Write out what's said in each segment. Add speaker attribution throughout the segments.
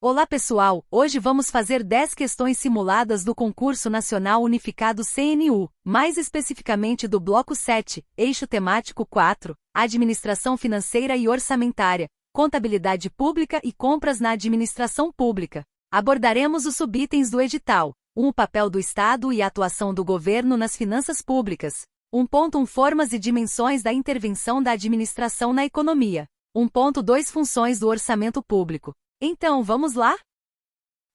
Speaker 1: Olá pessoal, hoje vamos fazer 10 questões simuladas do Concurso Nacional Unificado CNU, mais especificamente do Bloco 7, Eixo Temático 4, Administração Financeira e Orçamentária, Contabilidade Pública e Compras na Administração Pública. Abordaremos os subitens do edital. 1. O papel do Estado e a atuação do governo nas finanças públicas. 1.1 Formas e dimensões da intervenção da administração na economia. 1.2 Funções do orçamento público. Então, vamos lá?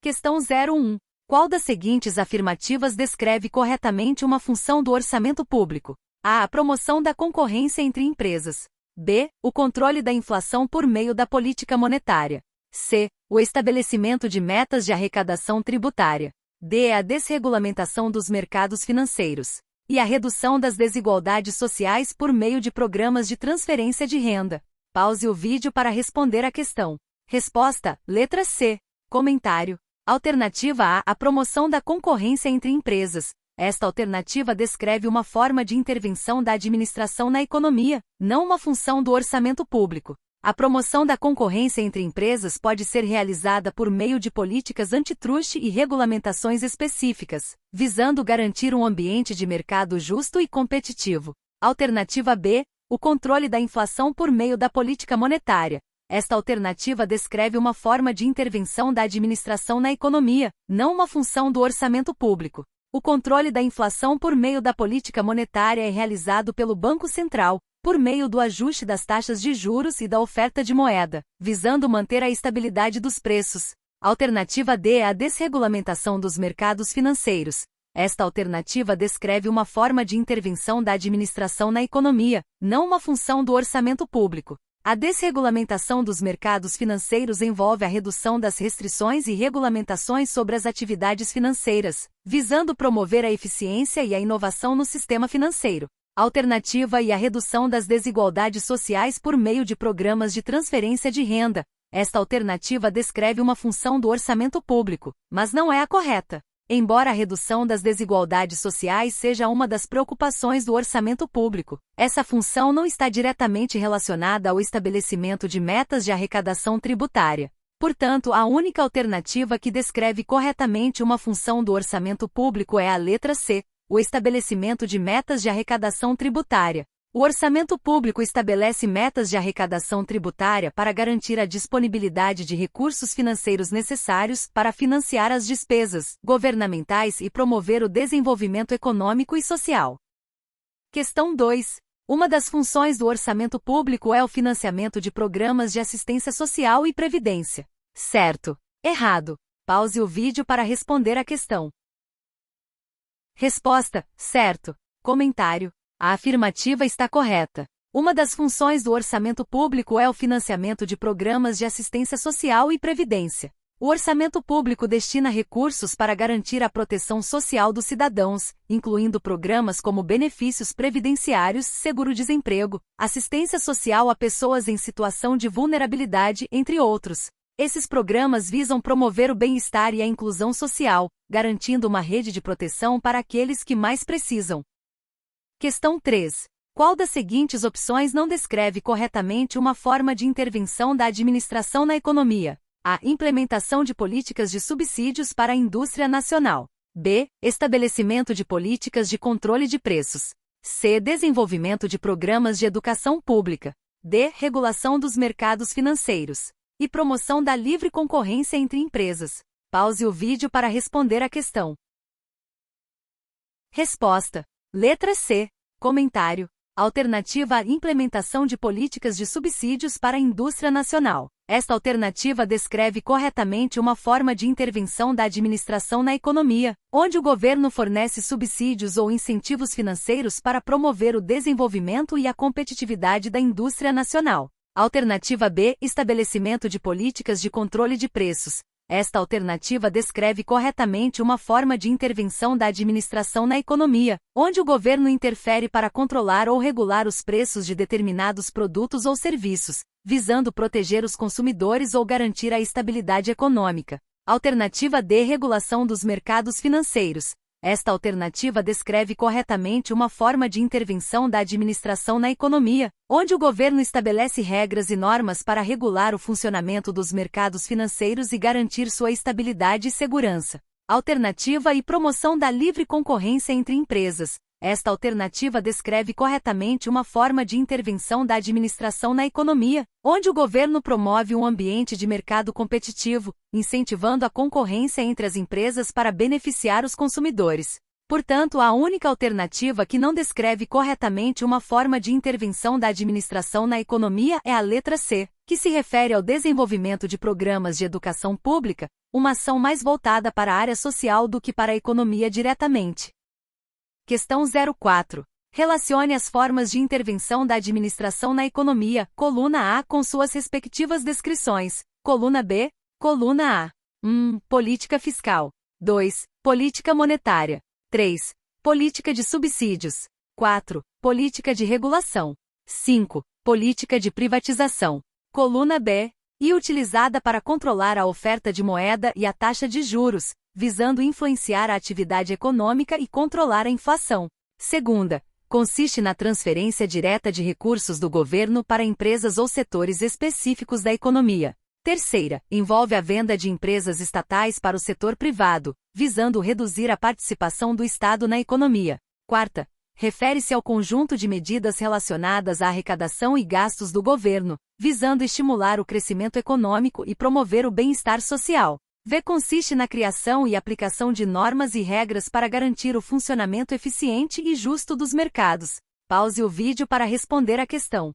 Speaker 1: Questão 01. Qual das seguintes afirmativas descreve corretamente uma função do orçamento público? A. A promoção da concorrência entre empresas. B. O controle da inflação por meio da política monetária. C. O estabelecimento de metas de arrecadação tributária. D. A desregulamentação dos mercados financeiros. E a redução das desigualdades sociais por meio de programas de transferência de renda. Pause o vídeo para responder a questão. Resposta: letra C. Comentário. Alternativa A. A promoção da concorrência entre empresas. Esta alternativa descreve uma forma de intervenção da administração na economia, não uma função do orçamento público. A promoção da concorrência entre empresas pode ser realizada por meio de políticas antitruste e regulamentações específicas, visando garantir um ambiente de mercado justo e competitivo. Alternativa B. O controle da inflação por meio da política monetária. Esta alternativa descreve uma forma de intervenção da administração na economia, não uma função do orçamento público. O controle da inflação por meio da política monetária é realizado pelo Banco Central, por meio do ajuste das taxas de juros e da oferta de moeda, visando manter a estabilidade dos preços. Alternativa D é a desregulamentação dos mercados financeiros. Esta alternativa descreve uma forma de intervenção da administração na economia, não uma função do orçamento público. A desregulamentação dos mercados financeiros envolve a redução das restrições e regulamentações sobre as atividades financeiras, visando promover a eficiência e a inovação no sistema financeiro. Alternativa E a redução das desigualdades sociais por meio de programas de transferência de renda. Esta alternativa descreve uma função do orçamento público, mas não é a correta. Embora a redução das desigualdades sociais seja uma das preocupações do orçamento público, essa função não está diretamente relacionada ao estabelecimento de metas de arrecadação tributária. Portanto, a única alternativa que descreve corretamente uma função do orçamento público é a letra C, o estabelecimento de metas de arrecadação tributária. O orçamento público estabelece metas de arrecadação tributária para garantir a disponibilidade de recursos financeiros necessários para financiar as despesas governamentais e promover o desenvolvimento econômico e social. Questão 2. Uma das funções do orçamento público é o financiamento de programas de assistência social e previdência. Certo? Errado? Pause o vídeo para responder a questão. Resposta: certo. Comentário. A afirmativa está correta. Uma das funções do orçamento público é o financiamento de programas de assistência social e previdência. O orçamento público destina recursos para garantir a proteção social dos cidadãos, incluindo programas como benefícios previdenciários, seguro-desemprego, assistência social a pessoas em situação de vulnerabilidade, entre outros. Esses programas visam promover o bem-estar e a inclusão social, garantindo uma rede de proteção para aqueles que mais precisam. Questão 3. Qual das seguintes opções não descreve corretamente uma forma de intervenção da administração na economia? A. Implementação de políticas de subsídios para a indústria nacional. B. Estabelecimento de políticas de controle de preços. C. Desenvolvimento de programas de educação pública. D. Regulação dos mercados financeiros. E promoção da livre concorrência entre empresas. Pause o vídeo para responder a questão. Resposta: letra C. Comentário. Alternativa A. Implementação de políticas de subsídios para a indústria nacional. Esta alternativa descreve corretamente uma forma de intervenção da administração na economia, onde o governo fornece subsídios ou incentivos financeiros para promover o desenvolvimento e a competitividade da indústria nacional. Alternativa B. Estabelecimento de políticas de controle de preços. Esta alternativa descreve corretamente uma forma de intervenção da administração na economia, onde o governo interfere para controlar ou regular os preços de determinados produtos ou serviços, visando proteger os consumidores ou garantir a estabilidade econômica. Alternativa D. Regulação dos mercados financeiros. Esta alternativa descreve corretamente uma forma de intervenção da administração na economia, onde o governo estabelece regras e normas para regular o funcionamento dos mercados financeiros e garantir sua estabilidade e segurança. Alternativa e promoção da livre concorrência entre empresas. Esta alternativa descreve corretamente uma forma de intervenção da administração na economia, onde o governo promove um ambiente de mercado competitivo, incentivando a concorrência entre as empresas para beneficiar os consumidores. Portanto, a única alternativa que não descreve corretamente uma forma de intervenção da administração na economia é a letra C, que se refere ao desenvolvimento de programas de educação pública, uma ação mais voltada para a área social do que para a economia diretamente. Questão 04. Relacione as formas de intervenção da administração na economia, coluna A com suas respectivas descrições, coluna B, coluna A. 1. Política fiscal. 2. Política monetária. 3. Política de subsídios. 4. Política de regulação. 5. Política de privatização. Coluna B. E utilizada para controlar a oferta de moeda e a taxa de juros, visando influenciar a atividade econômica e controlar a inflação. Segunda, consiste na transferência direta de recursos do governo para empresas ou setores específicos da economia. Terceira, envolve a venda de empresas estatais para o setor privado, visando reduzir a participação do Estado na economia. Quarta, refere-se ao conjunto de medidas relacionadas à arrecadação e gastos do governo, visando estimular o crescimento econômico e promover o bem-estar social. V consiste na criação e aplicação de normas e regras para garantir o funcionamento eficiente e justo dos mercados. Pause o vídeo para responder a questão.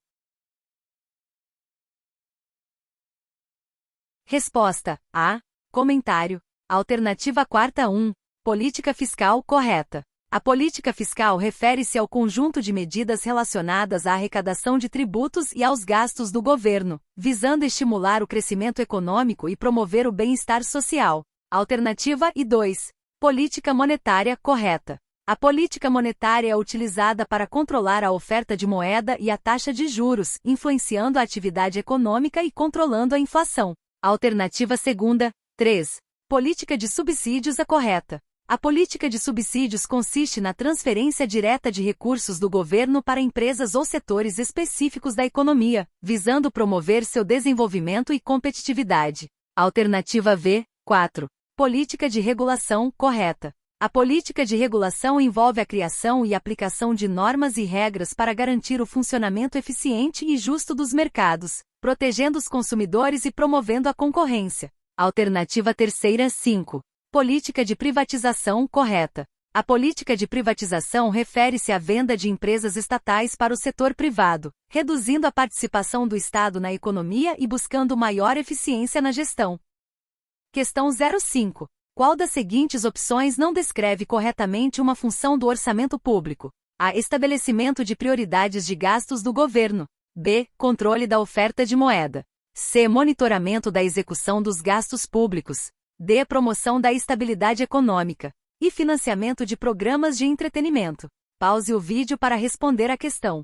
Speaker 1: Resposta A. Comentário. Alternativa quarta 1. Política fiscal correta. A política fiscal refere-se ao conjunto de medidas relacionadas à arrecadação de tributos e aos gastos do governo, visando estimular o crescimento econômico e promover o bem-estar social. Alternativa e 2. Política monetária correta. A política monetária é utilizada para controlar a oferta de moeda e a taxa de juros, influenciando a atividade econômica e controlando a inflação. Alternativa segunda, 3. Política de subsídios é correta. A política de subsídios consiste na transferência direta de recursos do governo para empresas ou setores específicos da economia, visando promover seu desenvolvimento e competitividade. Alternativa V, 4. Política de regulação correta. A política de regulação envolve a criação e aplicação de normas e regras para garantir o funcionamento eficiente e justo dos mercados, protegendo os consumidores e promovendo a concorrência. Alternativa terceira 5. Política de privatização correta. A política de privatização refere-se à venda de empresas estatais para o setor privado, reduzindo a participação do Estado na economia e buscando maior eficiência na gestão. Questão 05. Qual das seguintes opções não descreve corretamente uma função do orçamento público? A. Estabelecimento de prioridades de gastos do governo. B. Controle da oferta de moeda. C. Monitoramento da execução dos gastos públicos. D. Promoção da estabilidade econômica. E financiamento de programas de entretenimento. Pause o vídeo para responder a questão.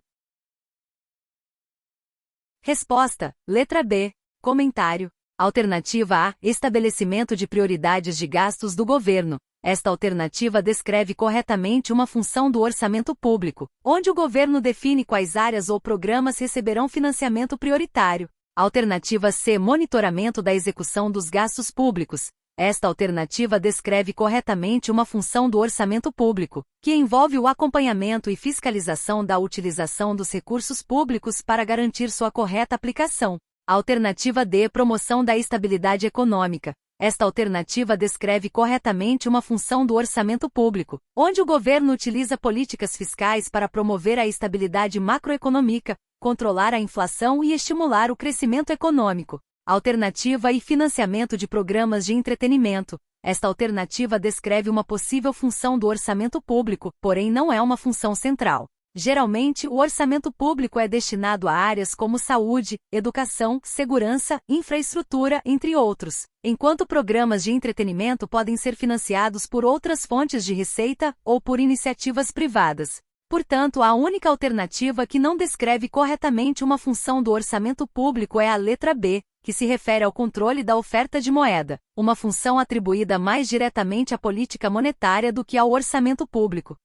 Speaker 1: Resposta: letra B. Comentário. Alternativa A. Estabelecimento de prioridades de gastos do governo. Esta alternativa descreve corretamente uma função do orçamento público, onde o governo define quais áreas ou programas receberão financiamento prioritário. Alternativa C. Monitoramento da execução dos gastos públicos. Esta alternativa descreve corretamente uma função do orçamento público, que envolve o acompanhamento e fiscalização da utilização dos recursos públicos para garantir sua correta aplicação. Alternativa D. Promoção da estabilidade econômica. Esta alternativa descreve corretamente uma função do orçamento público, onde o governo utiliza políticas fiscais para promover a estabilidade macroeconômica, controlar a inflação e estimular o crescimento econômico. Alternativa e financiamento de programas de entretenimento. Esta alternativa descreve uma possível função do orçamento público, porém não é uma função central. Geralmente, o orçamento público é destinado a áreas como saúde, educação, segurança, infraestrutura, entre outros, enquanto programas de entretenimento podem ser financiados por outras fontes de receita ou por iniciativas privadas. Portanto, a única alternativa que não descreve corretamente uma função do orçamento público é a letra B, que se refere ao controle da oferta de moeda, uma função atribuída mais diretamente à política monetária do que ao orçamento público.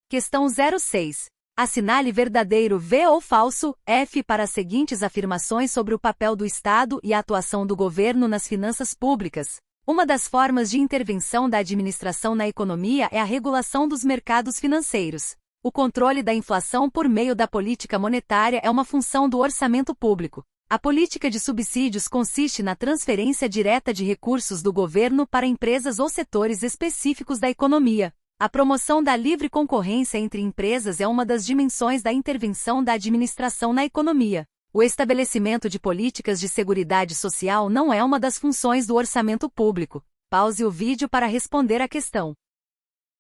Speaker 1: Questão 06. Assinale verdadeiro V ou falso F para as seguintes afirmações sobre o papel do Estado e a atuação do governo nas finanças públicas. Uma das formas de intervenção da administração na economia é a regulação dos mercados financeiros. O controle da inflação por meio da política monetária é uma função do orçamento público. A política de subsídios consiste na transferência direta de recursos do governo para empresas ou setores específicos da economia. A promoção da livre concorrência entre empresas é uma das dimensões da intervenção da administração na economia. O estabelecimento de políticas de seguridade social não é uma das funções do orçamento público. Pause o vídeo para responder a questão.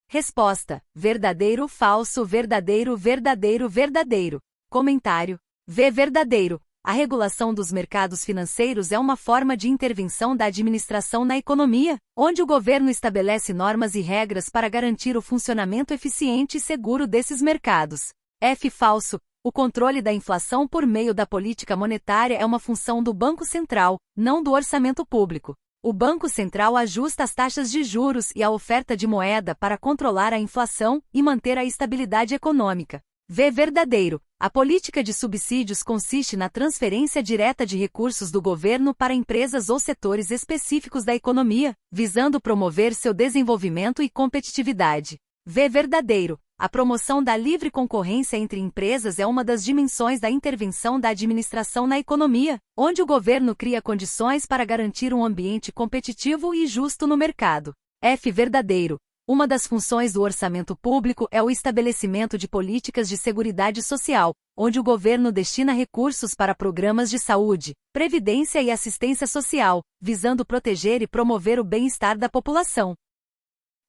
Speaker 1: Resposta: verdadeiro, falso, verdadeiro, verdadeiro, verdadeiro. Comentário: V verdadeiro. A regulação dos mercados financeiros é uma forma de intervenção da administração na economia, onde o governo estabelece normas e regras para garantir o funcionamento eficiente e seguro desses mercados. F falso. O controle da inflação por meio da política monetária é uma função do Banco Central, não do orçamento público. O Banco Central ajusta as taxas de juros e a oferta de moeda para controlar a inflação e manter a estabilidade econômica. V verdadeiro. A política de subsídios consiste na transferência direta de recursos do governo para empresas ou setores específicos da economia, visando promover seu desenvolvimento e competitividade. V verdadeiro. A promoção da livre concorrência entre empresas é uma das dimensões da intervenção da administração na economia, onde o governo cria condições para garantir um ambiente competitivo e justo no mercado. F verdadeiro. Uma das funções do orçamento público é o estabelecimento de políticas de seguridade social, onde o governo destina recursos para programas de saúde, previdência e assistência social, visando proteger e promover o bem-estar da população.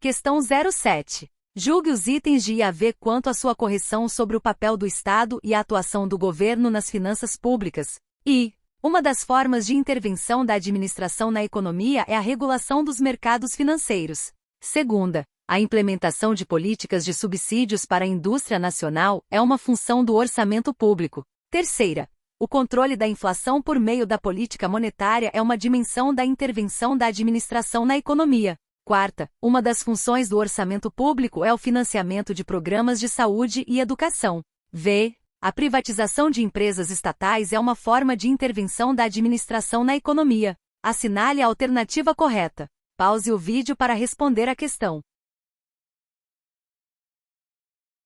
Speaker 1: Questão 07. Julgue os itens de I a V quanto à sua correção sobre o papel do Estado e a atuação do governo nas finanças públicas. I. Uma das formas de intervenção da administração na economia é a regulação dos mercados financeiros. Segunda, a implementação de políticas de subsídios para a indústria nacional é uma função do orçamento público. Terceira, o controle da inflação por meio da política monetária é uma dimensão da intervenção da administração na economia. Quarta, uma das funções do orçamento público é o financiamento de programas de saúde e educação. V. A privatização de empresas estatais é uma forma de intervenção da administração na economia. Assinale a alternativa correta. Pause o vídeo para responder a questão.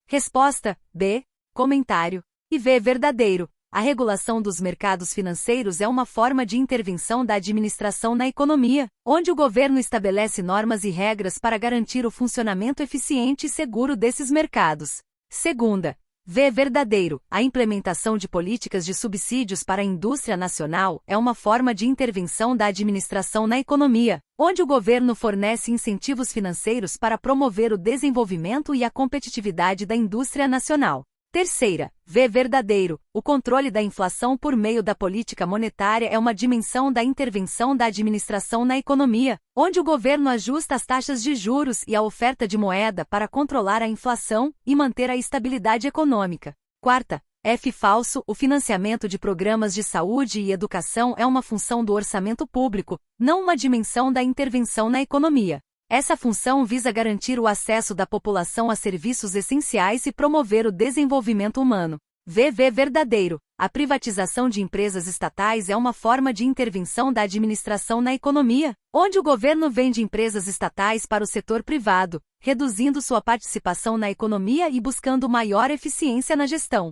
Speaker 1: Resposta: B. Comentário. E V verdadeiro. A regulação dos mercados financeiros é uma forma de intervenção da administração na economia, onde o governo estabelece normas e regras para garantir o funcionamento eficiente e seguro desses mercados. Segunda, V verdadeiro. A implementação de políticas de subsídios para a indústria nacional é uma forma de intervenção da administração na economia, onde o governo fornece incentivos financeiros para promover o desenvolvimento e a competitividade da indústria nacional. Terceira, V verdadeiro. O controle da inflação por meio da política monetária é uma dimensão da intervenção da administração na economia, onde o governo ajusta as taxas de juros e a oferta de moeda para controlar a inflação e manter a estabilidade econômica. Quarta, F falso. O financiamento de programas de saúde e educação é uma função do orçamento público, não uma dimensão da intervenção na economia. Essa função visa garantir o acesso da população a serviços essenciais e promover o desenvolvimento humano. V verdadeiro. A privatização de empresas estatais é uma forma de intervenção da administração na economia, onde o governo vende empresas estatais para o setor privado, reduzindo sua participação na economia e buscando maior eficiência na gestão.